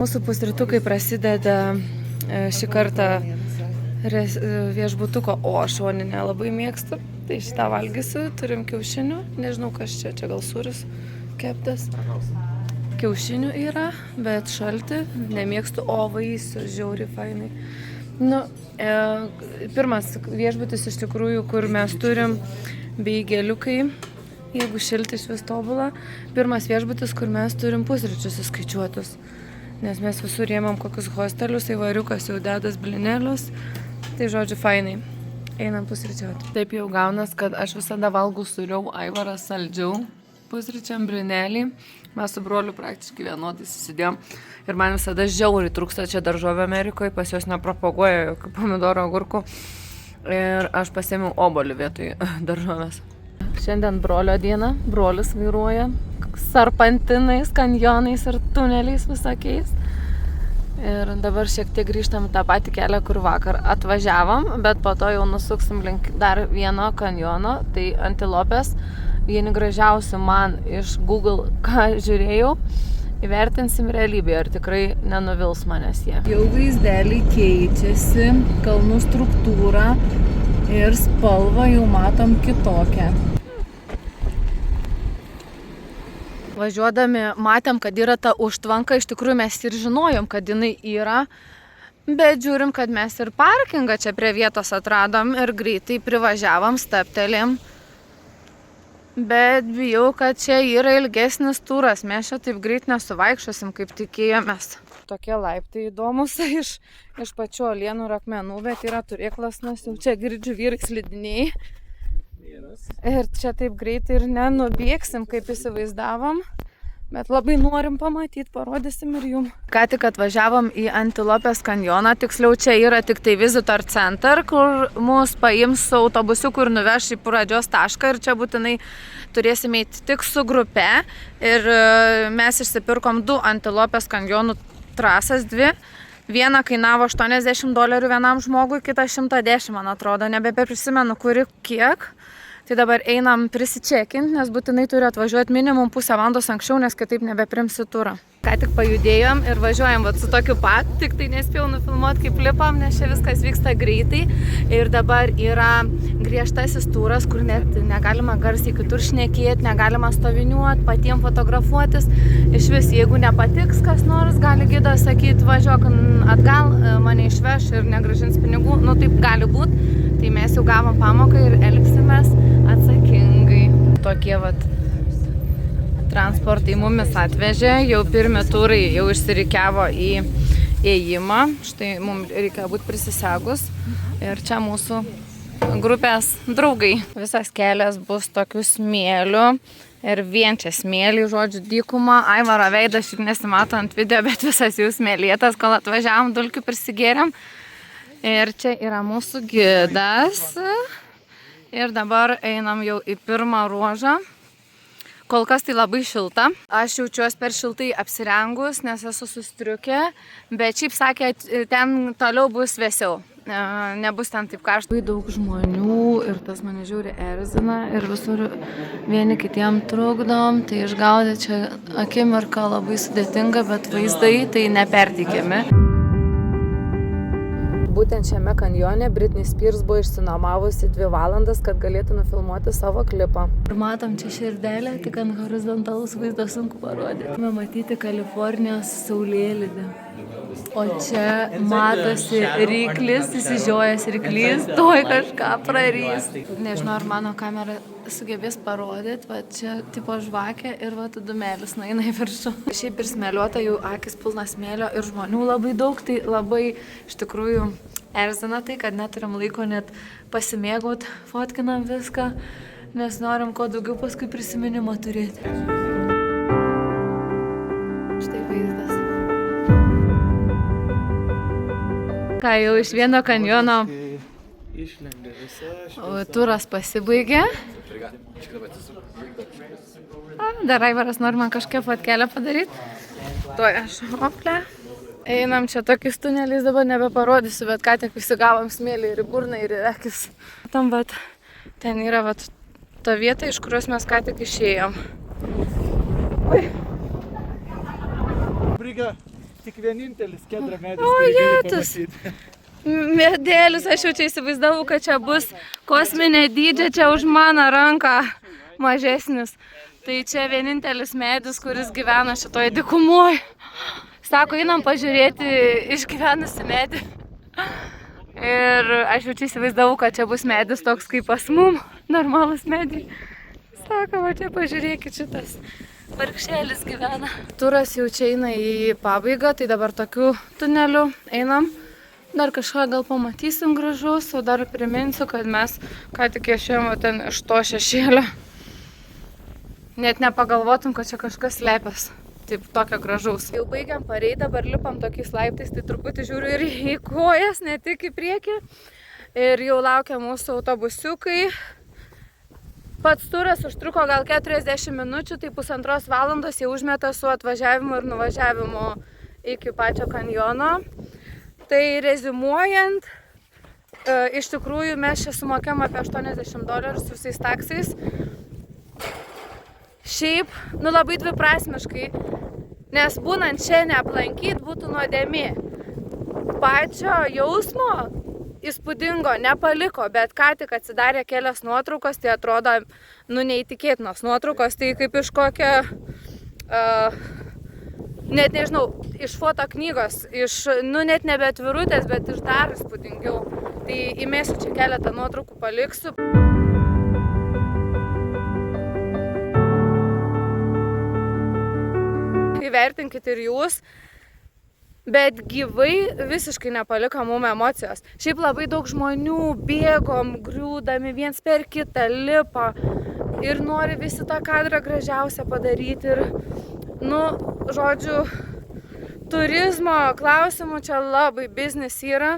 Mūsų pusrytukai prasideda šį kartą viešbutuko, o aš šoninę labai mėgstu. Tai šitą valgysiu, turim kiaušinių, nežinau kas čia gal sūris keptas. Kiaušinių yra, bet šalti, nemėgstu, o vaisių, žiauri fainai. Pirmas viešbutis iš tikrųjų, kur mes turim beigeliukai, jeigu šilti iš vis tobulą. Pirmas viešbutis, kur mes turim pusryčius įskaičiuotus. Nes mes visur ėmėm kokius hostelius, įvariukas jau dedas blinelius. Tai žodžiu, fainai. Einam pusryčiauti. Taip jau gaunas, kad aš visada valgau sūriau, Aivaras saldžiau. Pusryčiam blinelį. Mes su broliu praktiškai vienodai susidėjom. Ir man visada žiauriai trūksta čia daržovė Amerikoje, pas jos nepropaguoja jokių pomidoro, agurkų. Ir aš pasiėmiau obuolį vietoj daržovės. Šiandien brolio diena. Brolis vairuoja sarpantinais, kanjonais ir tuneliais visokiais. Ir dabar šiek tiek grįžtam tą patį kelią, kur vakar atvažiavom, bet po to jau nusuksim link dar vieno kanjono, tai Antilopės. Vieni gražiausių man iš Google, ką žiūrėjau. Įvertinsim realybėje, ar tikrai nenuvils manęs jie. Jau vaizdeliai keičiasi, kalnų struktūra ir spalva jau matom kitokią. Važiuodami matėm, kad yra ta užtvanka, iš tikrųjų mes ir žinojom, kad jinai yra, bet žiūrim, kad mes ir parkingą čia prie vietos atradom ir greitai privažiavom, stabtelėm. Bet bijau, kad čia yra ilgesnis turas, mes čia taip greit nesuvaikščiosim, kaip tikėjomės. Tokie laiptai įdomus iš pačių uolienų ir akmenų, bet yra turėklas, nes jau čia girdžiu vyrai slidinėjai. Ir čia taip greitai ir nenubėgsim, kaip įsivaizdavom, bet labai norim pamatyti, parodysim ir jum. Ką tik atvažiavom į Antilopės kanjoną, tiksliau čia yra tik tai Visitor Center, kur mus paims su autobusiuku ir nuveš į pradžios tašką ir čia būtinai turėsim eiti tik su grupe. Ir mes išsipirkom 2 Antilopės kanjonų trasas, 2. Viena kainavo $80 vienam žmogui, kita 110, man atrodo, nebeprisimenu kuri kiek. Tai dabar einam prisičekinti, nes būtinai turi atvažiuoti minimum pusę valandos anksčiau, nes kitaip nebeprimsi turą. Ką tik pajudėjom ir važiuojam su tokiu pat, tik tai nespėjau nufilmuoti, kaip lipam, nes čia viskas vyksta greitai. Ir dabar yra griežtasis turas, kur net negalima garsiai kitur šnekėti, negalima stoviniuoti, patiems fotografuotis. Iš vis, jeigu nepatiks kas nors, gali gidas sakyti, važiuok atgal, mane išveš ir negrąžins pinigų. Nu taip gali būti. Tai mes jau gavom pamoką ir elgsimės atsakingai. Tokie transportai mumis atvežė, jau pirmi turai jau išsirikiavo į ėjimą. Štai mums reikia būti prisisegus. Ir čia mūsų grupės draugai. Visas kelias bus tokiu smėliu ir vien čia smėlį, žodžiu, dykuma. Aivaro veidas šiaip nesimato ant video, bet visas jau smėlėtas, kol atvažiavom, dulkių prisigėrėm. Ir čia yra mūsų gidas. Ir dabar einam jau į pirmą ruožą. Kol kas tai labai šilta. Aš jaučiuosi per šiltai apsirengus, nes esu sustriukė. Bet šiaip sakė, ten toliau bus vėsiau. Nebus ten taip karšta. Labai daug žmonių ir tas mane žiūri erzina. Ir visur vieni kitiem trukdom. Tai išgaudė čia akimirką labai sudėtinga, bet vaizdai tai neperteikiami. Būtent šiame kanjone Britney Spears buvo išsinuomavusi 2 valandas, kad galėtų nufilmuoti savo klipą. Ir matom čia širdelę, tik ant horizontalus vaizdo sunku parodyti. Matyti Kalifornijos saulėlydį. O čia matosi ryklis, įsižiojęs ryklys, tuoj kažką prarys. Nežinau, ar mano kamera sugebės parodyti, va čia tipo žvakė ir va dūmelis nueina į viršų. Šiaip ir smėliuota, jau akis pilnas smėlio ir žmonių labai daug, tai labai iš tikrųjų erzina tai, kad neturim laiko net pasimėgauti, fotkinam viską, nes norim kuo daugiau paskui prisiminimo turėti. Štai vaizdas. Ką jau iš vieno kanjono turas pasibaigė. Dar Aivaras nori man kažkaip fotkelę padaryti. Tuoj aš oplę. Einam čia tokiais tuneliais, dabar nebeparodysiu, bet ką tik visi gavom smėlį ir į burną, ir į akis. Ten yra ta vieta, iš kurios mes ką tik išėjom. Ui. tik vienintelis kedro medis, O, kurį gali jetus. pamatyti. Medėlis, aš jau čia įsivaizdavau, kad čia bus kosminė dydžia, čia už mano ranką mažesnis. Tai čia vienintelis medis, kuris gyvena šitoje dykumoje. Sako, einam pažiūrėti išgyvenusi medį. Ir aš jau čia įsivaizdavau, kad čia bus medis toks kaip pas mum, normalus medį. Sako, va čia pažiūrėkit, šitas vargšelis gyvena. Turas jau čia eina į pabaigą, tai dabar tokiu tuneliu einam. Dar kažką gal pamatysim gražaus, o dar priminsiu, kad mes ką tik išėjome ten iš to šešėlio. Net nepagalvotum, kad čia kažkas slepias. Taip, tokio gražaus. Jau baigiam pareit, dabar lipam tokiais laiptais, tai truputį žiūriu ir į kojas, ne tik į priekį. Ir jau laukia mūsų autobusiukai. Pats turas užtruko gal 40 minučių, tai 1,5 valandos jau užmeta su atvažiavimu ir nuvažiavimu iki pačio kanjono. Tai rezimuojant, iš tikrųjų mes čia sumokėm apie $80 visais taksais. Šiaip, labai dviprasmiškai, nes būnant čia neaplankyt būtų nuodėmė. Pačio jausmo įspūdingo nepaliko, bet ką tik atsidarė kelias nuotraukos, tai atrodo, neįtikėtinos nuotraukos, tai kaip iš kokio... Net nežinau, iš foto knygos, net nebe atvirutės, bet iš dar įspūdingiau. Tai įmėsiu čia keletą nuotraukų, paliksiu. Įvertinkit ir jūs, bet gyvai visiškai nepaliko mum emocijos. Šiaip labai daug žmonių bėgom, griūdami, viens per kitą lipa ir nori visi tą kadrą gražiausią padaryti. Ir žodžiu, turizmo klausimų čia labai biznis yra,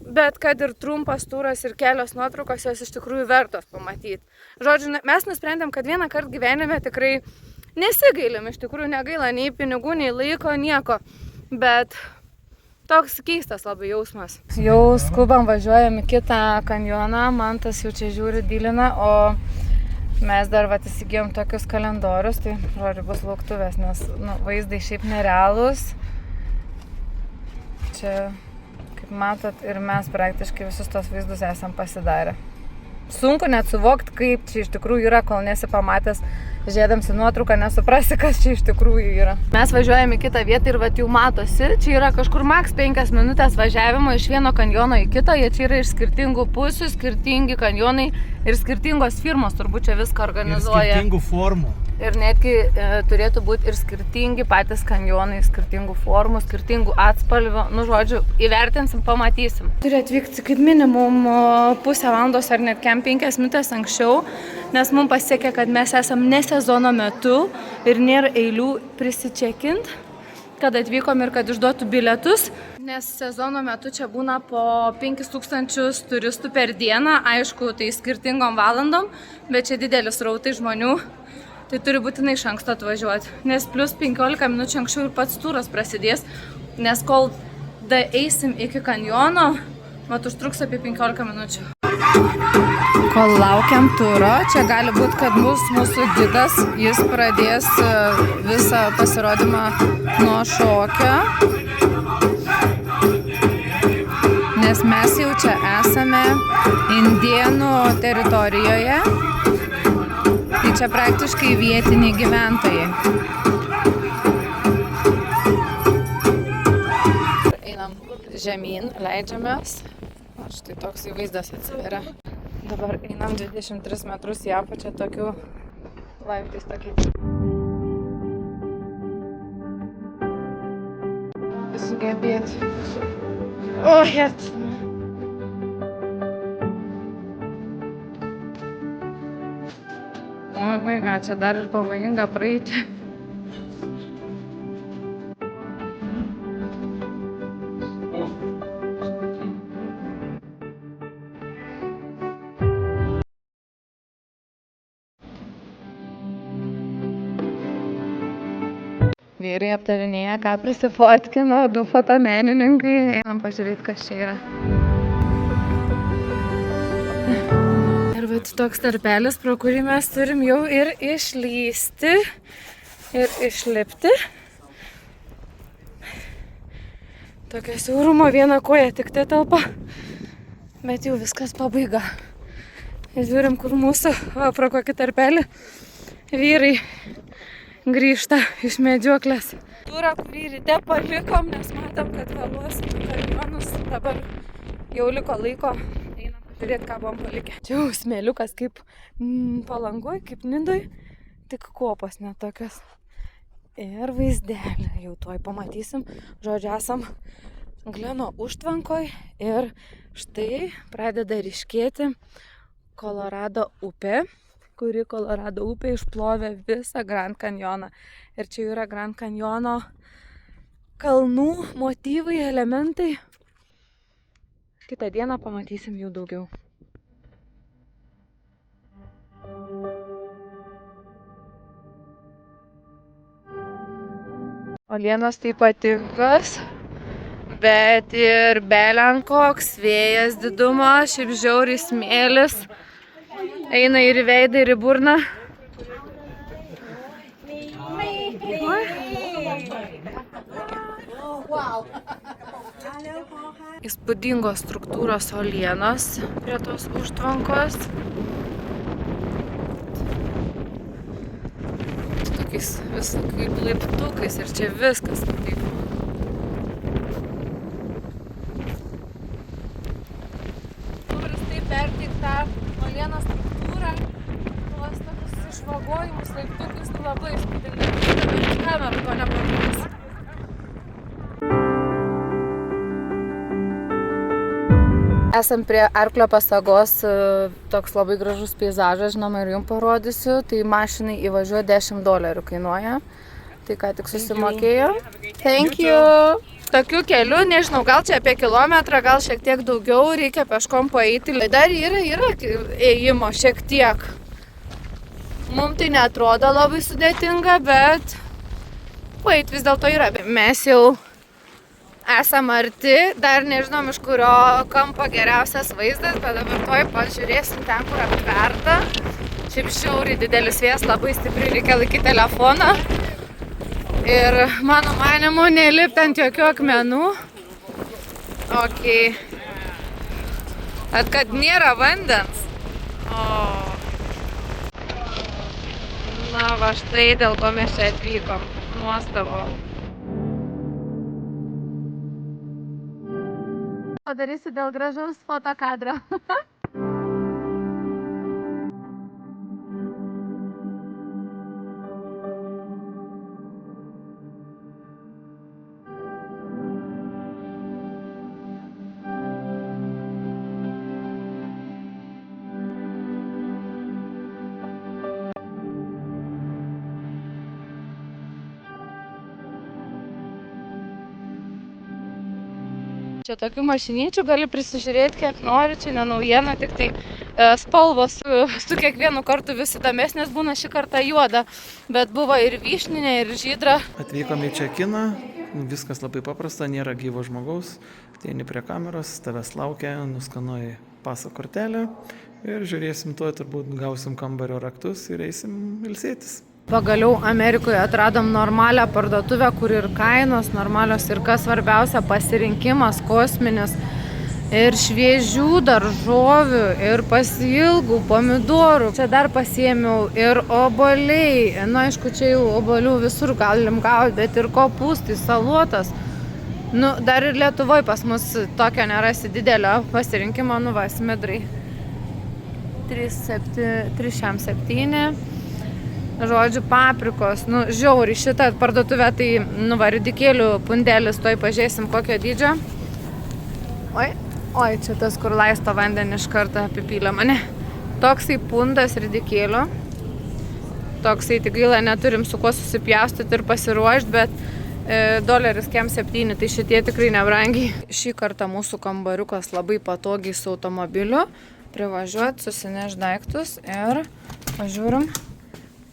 bet kad ir trumpas turas ir kelios nuotraukos, jos iš tikrųjų vertos pamatyti. Žodžiu, mes nusprendėm, kad vieną kartą gyvenime tikrai nesigailim, iš tikrųjų negaila nei pinigų, nei laiko, nieko, bet toks keistas labai jausmas. Jau skubam, važiuojam į kitą kanjoną, Mantas jau čia žiūri dylina, o mes dar įsigijom tokius kalendorius, tai žodžiu bus lauktuvės, nes vaizdai šiaip nerealūs. Čia, kaip matot, ir mes praktiškai visus tos vaizdus esam pasidarę. Sunku net suvokti, kaip čia iš tikrųjų yra, kol nesi pamatęs, žiūrėdams į nuotrauką, nesuprasi, kas čia iš tikrųjų yra. Mes važiuojame į kitą vietą ir jau matosi, čia yra kažkur maks 5 minutės važiavimo iš vieno kanjono į kitą, jie čia yra iš skirtingų pusių, skirtingi kanjonai ir skirtingos firmos turbūt čia viską organizuoja. Ir skirtingų formų. Ir netgi turėtų būti ir skirtingi patys kanjonai, skirtingų formų, skirtingų atspalvių. Žodžiu, įvertinsim, pamatysim. Turi atvykti kaip minimum pusę valandos ar net 5 minutės anksčiau, nes mums pasiekė, kad mes esam ne sezono metu ir nėra eilių prisičekint, kad atvykom ir kad išduotų bilietus. Nes sezono metu čia būna po 5000 turistų per dieną, aišku, tai skirtingom valandom, bet čia didelis rautai žmonių. Tai turi būtinai iš anksto atvažiuoti, nes plus 15 minučių anksčiau ir pats turas prasidės, nes kol eisim iki kanjono, užtruks apie 15 minučių. Kol laukiam turo, čia gali būti, kad bus mūsų gidas, jis pradės visą pasirodymą nuo šokio, nes mes jau čia esame indėnų teritorijoje. Tai čia praktiškai vietiniai gyventojai. Einam žemyn, leidžiamės. Štai toks vaizdas atsiveria. Dabar einam 23 metrus į apačią tokių laiptais tokiais. Sugebėti. O, jet! O, vaiką, čia dar ir pavojinga praeiti. Vyrai aptarinėja, ką prisifotkino, 2 fotomenininkai. Einam pažiūrėti, kas čia yra. Ir toks tarpelis, pro kurį mes turim jau ir išlysti, ir išlipti. Tokia siaurumo viena koja tik tai telpa. Bet jau viskas pabaiga. Ir žiūrim, kur mūsų, pro kokį tarpelį, vyrai grįžta iš medžioklės. Turą, kurį ryte palikom, nes matom, kad vėluosim kanjonus. Dabar jau liko laiko. Einam pažiūrėti, ką buvom palikę. Čia jau smėliukas kaip Palangoj, kaip Nidoj, tik kopos netokios. Ir vaizdelį jau tuoj pamatysim. Žodžiu, esam Gleno užtvankoj ir štai pradeda ryškėti Kolorado upė, kuri Kolorado upė išplovė visą Grand Kanjoną. Ir čia yra Grand Kanjono kalnų motyvai, elementai. Kitą dieną pamatysim jų daugiau. Uolienos taip patinkas, bet ir belenkoks vėjas didumo, šiaip žiauriai smėlis, eina ir į veidą, ir į burną. Įspūdingos struktūros uolienos prie tos užtvankos. Tokiais vis kaip laiptukais ir čia viskas kaip. Paprastai perteikta uolienos struktūra, tuos tokius išvagojimus laiptukais labai įspūdingai. Bet kamerų to nepamatys. Esam prie Arklio pasagos, toks labai gražus peizažas, žinoma, ir jums parodysiu. Tai mašinai įvažiuoja $10 kainuoja. Tai ką tik susimokėjo. Thank you! Tokiu keliu, nežinau, gal čia apie kilometrą, gal šiek tiek daugiau, reikia peškom paeiti. Dar yra ėjimo šiek tiek. Mums tai neatrodo labai sudėtinga, bet paeit vis dėlto yra. Mes jau esam arti, dar nežinom, iš kurio kampo geriausias vaizdas, bet dabar toj pažiūrėsim ten, kur aptverta. Šiaip šiauriai didelis vėjas, labai stipriai reikia laikyti telefoną. Ir mano manimu, nelipti ant jokių akmenų. Ok. Bet kad nėra vandens. O. Na va, štai dėl ko mes čia atvykom. Nuostabu. Padarysiu dėl gražaus fotokadro. Čia tokių mašinyčių gali prisižiūrėti, kiek nori, čia ne naujiena, tik tai spalvos su kiekvienu kartu vis įdomesnės būna, šį kartą juoda, bet buvo ir vyšninė, ir žydra. Atvykom į check-iną, viskas labai paprasta, nėra gyvo žmogaus, ateini prie kameros, tavęs laukia, nuskanuoji paso kortelę ir žiūrėsim tuoj, turbūt gausim kambario raktus ir eisim ilsėtis. Pagaliau Amerikoje atradom normalią parduotuvę, kur ir kainos normalios ir kas svarbiausia, pasirinkimas kosminis ir šviežių daržovių ir pasiilgų pomidorų. Čia dar pasiėmiau ir obuoliai, nu aišku, čia jau obuolių visur galim gauti, bet ir kopūstai, salotas. Nu, dar ir Lietuvoj pas mus tokio nerasi didelio pasirinkimo, nu va, smidrai. 3,7. Žodžiu, paprikos, nu, žiauriai šitą parduotuvę, tai, nu, va, ridikėlių pundelis, toj pažiūrėsim kokio dydžio. Oi, čia tas, kur laisto vandenį iš karto apipylė mane. Toksai pundas ridikėlių. Toksai, tik gaila, neturim su kuo susipjaustyti ir pasiruošti, bet $7, tai šitie tikrai nebrangiai. Šį kartą mūsų kambariukas labai patogiai su automobiliu. Privažiuoti, susineš daiktus ir pažiūrim.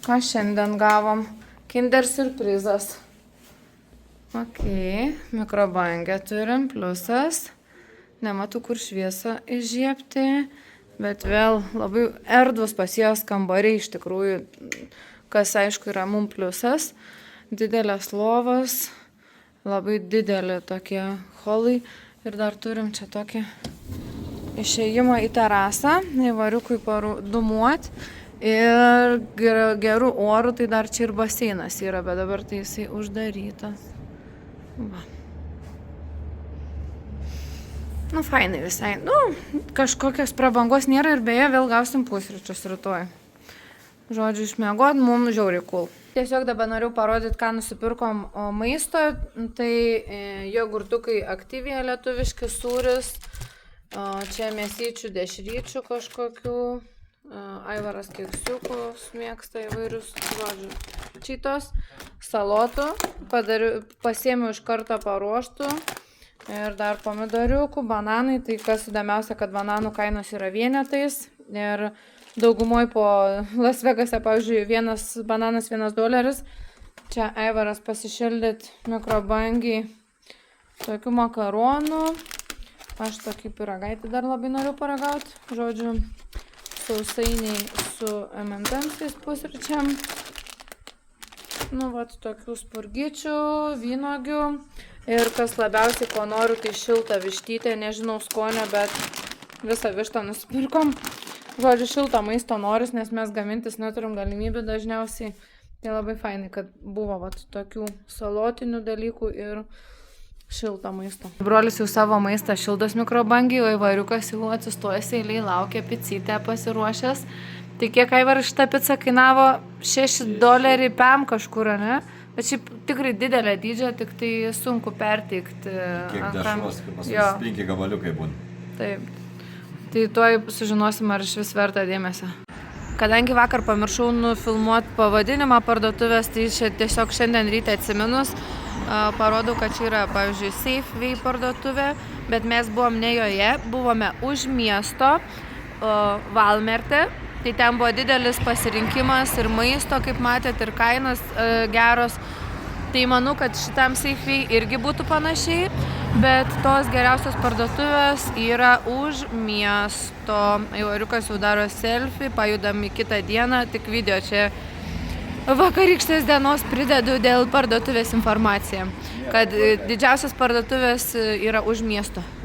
Ką šiandien gavom? Kinder surprizas. Ok, mikrobangę turim, pliusas. Nematau, kur šviesą įžiebti, bet vėl labai erdvus pas jos kambariai iš tikrųjų, kas aišku yra mum pliusas. Didelės lovos, labai dideli tokie holai. Ir dar turim čia tokį išėjimą į terasą, įvariukui dumuot. Ir gerų orų, tai dar čia ir baseinas yra, bet dabar tai jisai uždarytas. Va. Nu, fainai visai. Nu, kažkokios prabangos nėra ir beje vėl gausim pusryčius rytoj. Žodžiu, išmiegot, mums žiauriai cool. Tiesiog dabar noriu parodyti, ką nusipirkom maisto. Tai jogurtukai aktyvėje lietuviški sūris. Čia mėsyčių, dešryčių kažkokių. Aivaras keksiukus mėgsta įvairius, žodžiu, čitos, salotų, pasiėmiau iš karto paruoštų ir dar pomidoriukų, bananai, tai kas įdomiausia, kad bananų kainos yra vienetais ir daugumoj po Las Vegase, pavyzdžiui, vienas bananas $1. Čia Aivaras pasišildyt mikrobangiai tokių makaronų, aš tokį pyragaitį dar labai noriu paragauti, žodžiu, sausainiai su M&M'sais pusryčiam. Nu, vat, tokių spurgyčių, vynogių. Ir kas labiausiai, ko noriu, tai šiltą vištytę. Nežinau skonio, bet visą vištą nusipirkom. Žodžiu, šilto maisto noris, nes mes gamintis neturim galimybių dažniausiai. Tai labai fainai, kad buvo vat, tokių salotinių dalykų ir šilto maisto. Brolis jau savo maistą šildos mikrobangiai, o Aivariukas jau atsistojęs eiliai, laukia picytę pasiruošęs. Tai kiek Aivaras šitą pizzą kainavo? $6 pem kažkur, ne? Bet šiaip tikrai didelė dydžio, tik tai sunku perteikti. Kiek dešros, kaip pasakys, 5 gabaliukai būna. Taip. Tai tuoj sužinosim, ar iš vis verta dėmesio. Kadangi vakar pamiršau nufilmuoti pavadinimą parduotuvės, tai tiesiog šiandien ryte atsiminus, parodau, kad čia yra, pavyzdžiui, Safeway parduotuvė, bet mes buvom ne joje, buvome už miesto Valmerte, tai ten buvo didelis pasirinkimas ir maisto, kaip matėt, ir kainos geros, tai manau, kad šitam Safeway irgi būtų panašiai, bet tos geriausios parduotuvės yra už miesto. Aivariukas jau daro selfie, pajudam į kitą dieną, tik video čia vakarykštės dienos pridedu dėl parduotuvės informaciją, kad didžiausias parduotuvės yra už miesto.